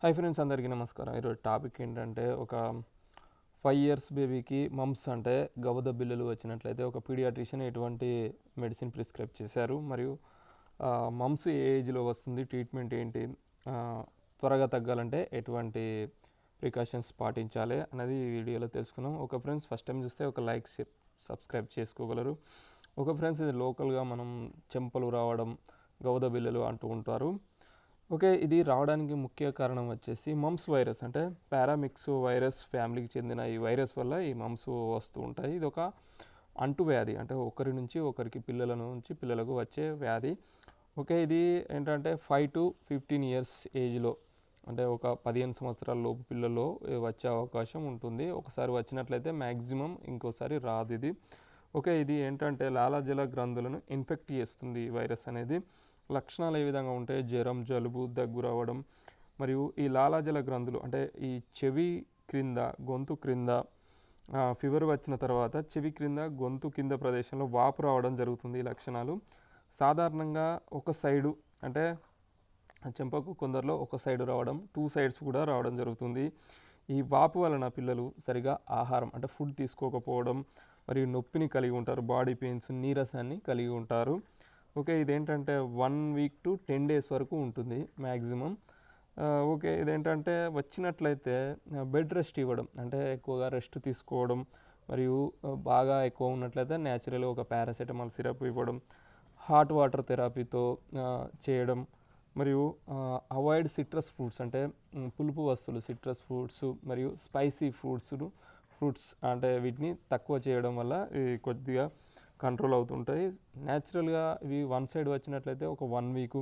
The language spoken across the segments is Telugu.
హాయ్ ఫ్రెండ్స్, అందరికీ నమస్కారం. ఈరోజు టాపిక్ ఏంటంటే ఒక 5 ఇయర్స్ బేబీకి మమ్స్ అంటే గవద బిళ్ళలు వచ్చినట్లయితే ఒక పీడియాట్రిషియన్ ఎటువంటి మెడిసిన్ ప్రిస్క్రైబ్ చేశారు, మరియు మమ్స్ ఏ ఏజ్లో వస్తుంది, ట్రీట్మెంట్ ఏంటి, ఆ, త్వరగా తగ్గాలంటే ఎటువంటి ప్రికాషన్స్ పాటించాలి అనేది ఈ వీడియోలో తెలుసుకున్నాం. ఒక ఫ్రెండ్స్ ఫస్ట్ టైం చూస్తే ఒక లైక్ సబ్స్క్రైబ్ చేసుకోగలరు. ఒక ఫ్రెండ్స్ ఇది లోకల్గా మనం చెంపలు రావడం, గవద బిళ్ళలు అంటూ ఉంటారు. ఓకే, ఇది రావడానికి ముఖ్య కారణం వచ్చేసి మమ్స్ వైరస్ అంటే పారామిక్స్ వైరస్ ఫ్యామిలీకి చెందిన ఈ వైరస్ వల్ల ఈ మమ్స్ వస్తూ ఉంటాయి. ఇది ఒక అంటువ్యాధి, అంటే ఒకరి నుంచి ఒకరికి, పిల్లల నుంచి పిల్లలకు వచ్చే వ్యాధి. ఓకే, ఇది ఏంటంటే 5 to 15 ఇయర్స్ ఏజ్లో, అంటే ఒక 15 సంవత్సరాల లోపు పిల్లల్లో వచ్చే అవకాశం ఉంటుంది. ఒకసారి వచ్చినట్లయితే మ్యాక్సిమం ఇంకోసారి రాదు ఇది. ఓకే, ఇది ఏంటంటే లాలాజల గ్రంథులను ఇన్ఫెక్ట్ చేస్తుంది ఈ వైరస్ అనేది. లక్షణాలు ఏ విధంగా ఉంటాయి? జ్వరం, జలుబు, దగ్గు రావడం, మరియు ఈ లాలాజల గ్రంథులు అంటే ఈ చెవి క్రింద, గొంతు క్రింద ఫీవర్ వచ్చిన తర్వాత చెవి క్రింద, గొంతు కింద ప్రదేశంలో వాపు రావడం జరుగుతుంది. ఈ లక్షణాలు సాధారణంగా ఒక సైడు, అంటే చెంపకు కొందరిలో ఒక సైడు రావడం, 2 సైడ్స్ కూడా రావడం జరుగుతుంది. ఈ వాపు వలన పిల్లలు సరిగా ఆహారం అంటే ఫుడ్ తీసుకోకపోవడం, మరియు నొప్పిని కలిగి ఉంటారు, బాడీ పెయిన్స్, నీరసాన్ని కలిగి ఉంటారు. ఓకే, ఇదేంటంటే 1 వీక్ to 10 డేస్ వరకు ఉంటుంది మ్యాక్సిమం. ఓకే, ఇదేంటంటే వచ్చినట్లయితే బెడ్ రెస్ట్ ఇవ్వడం, అంటే ఎక్కువగా రెస్ట్ తీసుకోవడం, మరియు బాగా ఎక్కువ ఉన్నట్లయితే న్యాచురల్గా ఒక పారాసెటమాల్ సిరప్ ఇవ్వడం, హాట్ వాటర్ థెరపీతో చేయడం, మరియు అవాయిడ్ సిట్రస్ ఫ్రూట్స్ అంటే పులుపు వస్తువులు, సిట్రస్ ఫ్రూట్స్ మరియు స్పైసీ ఫ్రూట్స్ అంటే వీటిని తక్కువ చేయడం వల్ల ఇవి కొద్దిగా కంట్రోల్ అవుతుంటాయి. న్యాచురల్గా ఇవి 1 సైడ్ వచ్చినట్లయితే ఒక 1 వీకు,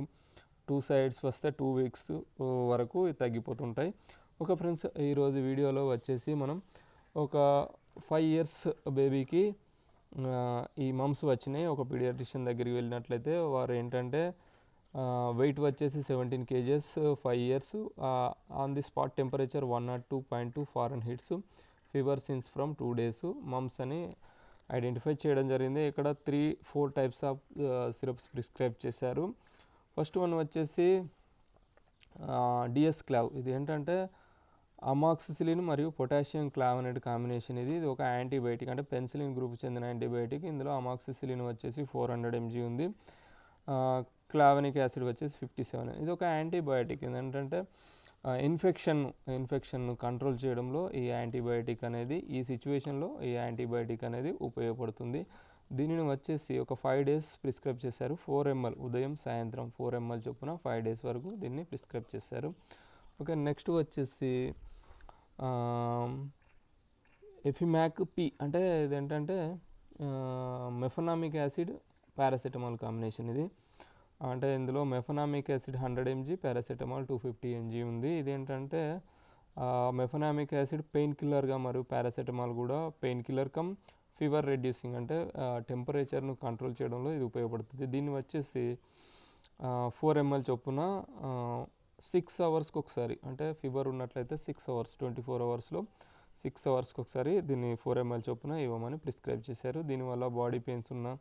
2 సైడ్స్ వస్తే 2 వీక్స్ వరకు తగ్గిపోతుంటాయి. ఒక ఫ్రెండ్స్, ఈరోజు వీడియోలో వచ్చేసి మనం ఒక 5 ఇయర్స్ బేబీకి ఈ మమ్స్ వచ్చినాయి. ఒక పీడియాట్రిషియన్ దగ్గరికి వెళ్ళినట్లయితే వారు ఏంటంటే వెయిట్ వచ్చేసి 17 kgs, 5 years, on the spot temperature 102.2 ఫారెన్హీట్స్, fever since from 2 days, mumps అని ఐడెంటిఫై చేయడం జరిగింది. ఇక్కడ 3-4 టైప్స్ ఆఫ్ సిరప్స్ ప్రిస్క్రైబ్ చేశారు. ఫస్ట్ వన్ వచ్చేసి డిఎస్ క్లావ్. ఇది ఏంటంటే అమాక్సిసిలిన్ మరియు పొటాషియం క్లావనేట్ కాంబినేషన్. ఇది ఒక యాంటీబయాటిక్, అంటే పెన్సిలిన్ గ్రూప్ చెందిన యాంటీబయాటిక్. ఇందులో అమాక్సిసిలిన్ వచ్చేసి 400 mg ఉంది, క్లావనిక్ యాసిడ్ వచ్చేసి 57. ఇది ఒక యాంటీబయాటిక్. ఏంటంటే ఇన్ఫెక్షన్ను కంట్రోల్ చేయడంలో ఈ యాంటీబయాటిక్ అనేది, ఈ సిచ్యువేషన్లో ఈ యాంటీబయాటిక్ అనేది ఉపయోగపడుతుంది. దీనిని వచ్చేసి ఒక 5 డేస్ ప్రిస్క్రైబ్ చేశారు. 4 ml ఉదయం సాయంత్రం 4 ml చొప్పున 5 డేస్ వరకు దీన్ని ప్రిస్క్రైబ్ చేశారు. ఓకే, నెక్స్ట్ వచ్చేసి ఎఫిమాక్ పి, అంటే ఇదేంటంటే మెఫనామిక్ యాసిడ్ పారాసెటమాల్ కాంబినేషన్. ఇది అంటే ఇందులో మెఫనామిక్ యాసిడ్ 100 mg, పారాసెటమాల్ 250 mg ఉంది. ఇదేంటంటే మెఫనామిక్ యాసిడ్ పెయిన్ కిల్లర్గా, మరియు పారాసెటమాల్ కూడా pain killer come fever reducing, అంటే టెంపరేచర్ను కంట్రోల్ చేయడంలో ఇది ఉపయోగపడుతుంది. దీన్ని వచ్చేసి 4 ml చొప్పున 6 అవర్స్కి ఒకసారి, అంటే ఫీవర్ ఉన్నట్లయితే 6 అవర్స్, 24 అవర్స్లో 6 అవర్స్కి ఒకసారి దీన్ని 4 ml చొప్పున ఇవ్వమని ప్రిస్క్రైబ్ చేశారు. దీనివల్ల బాడీ పెయిన్స్ ఉన్న,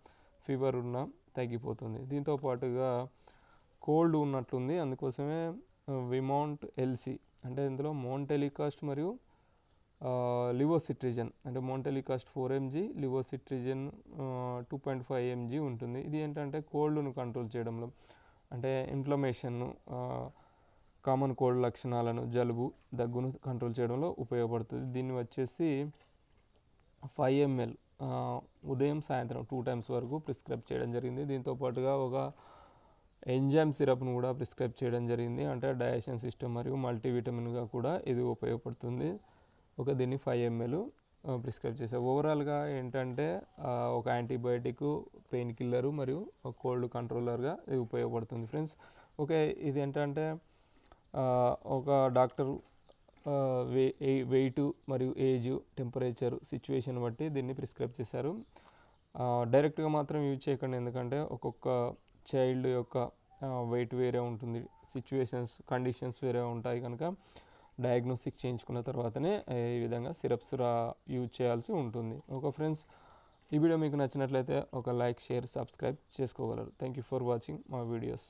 ఫీవర్ ఉన్న తగ్గిపోతుంది. దీంతో పాటుగా కోల్డ్ ఉన్నట్లుంది, అందుకోసమే విమౌంట్ ఎల్సి, అంటే ఇందులో మోంటెలికాస్ట్ మరియు లివోసిట్రిజన్, అంటే మోంటెలికాస్ట్ 4 mg, లివోసిట్రిజన్ 2.5 mg ఉంటుంది. ఇది ఏంటంటే కోల్డ్ను కంట్రోల్ చేయడంలో, అంటే ఇన్ఫ్లమేషన్ను, కామన్ కోల్డ్ లక్షణాలను, జలుబు, దగ్గును కంట్రోల్ చేయడంలో ఉపయోగపడుతుంది. దీన్ని వచ్చేసి 5 ml ఉదయం సాయంత్రం 2 టైమ్స్ వరకు ప్రిస్క్రైబ్ చేయడం జరిగింది. దీంతో పాటుగా ఒక ఎంజైమ్ సిరప్ను కూడా ప్రిస్క్రైబ్ చేయడం జరిగింది, అంటే డైజెషన్ సిస్టమ్ మరియు మల్టీవిటమిన్గా కూడా ఇది ఉపయోగపడుతుంది. ఒక దీన్ని 5 ml ప్రిస్క్రైబ్ చేశారు. ఓవరాల్గా ఏంటంటే ఒక యాంటీబయాటిక్, పెయిన్ కిల్లరు మరియు కోల్డ్ కంట్రోలర్గా ఇది ఉపయోగపడుతుంది ఫ్రెండ్స్. ఓకే, ఇది ఏంటంటే ఒక డాక్టర్ వెయిట్ మరియు ఏజ్, టెంపరేచర్, సిచ్యువేషన్ బట్టి దీన్ని ప్రిస్క్రైబ్ చేశారు. డైరెక్ట్గా మాత్రం యూజ్ చేయకండి, ఎందుకంటే ఒక్కొక్క చైల్డ్ యొక్క వెయిట్ వేరే ఉంటుంది, కండిషన్స్ వేరే ఉంటాయి కనుక డయాగ్నోస్టిక్ చేయించుకున్న తర్వాతనే ఈ విధంగా సిరప్స్ యూజ్ చేయాల్సి ఉంటుంది. ఓకే ఫ్రెండ్స్, ఈ వీడియో మీకు నచ్చినట్లయితే ఒక లైక్, షేర్, సబ్స్క్రైబ్ చేసుకోగలరు. Thank you for watching my videos.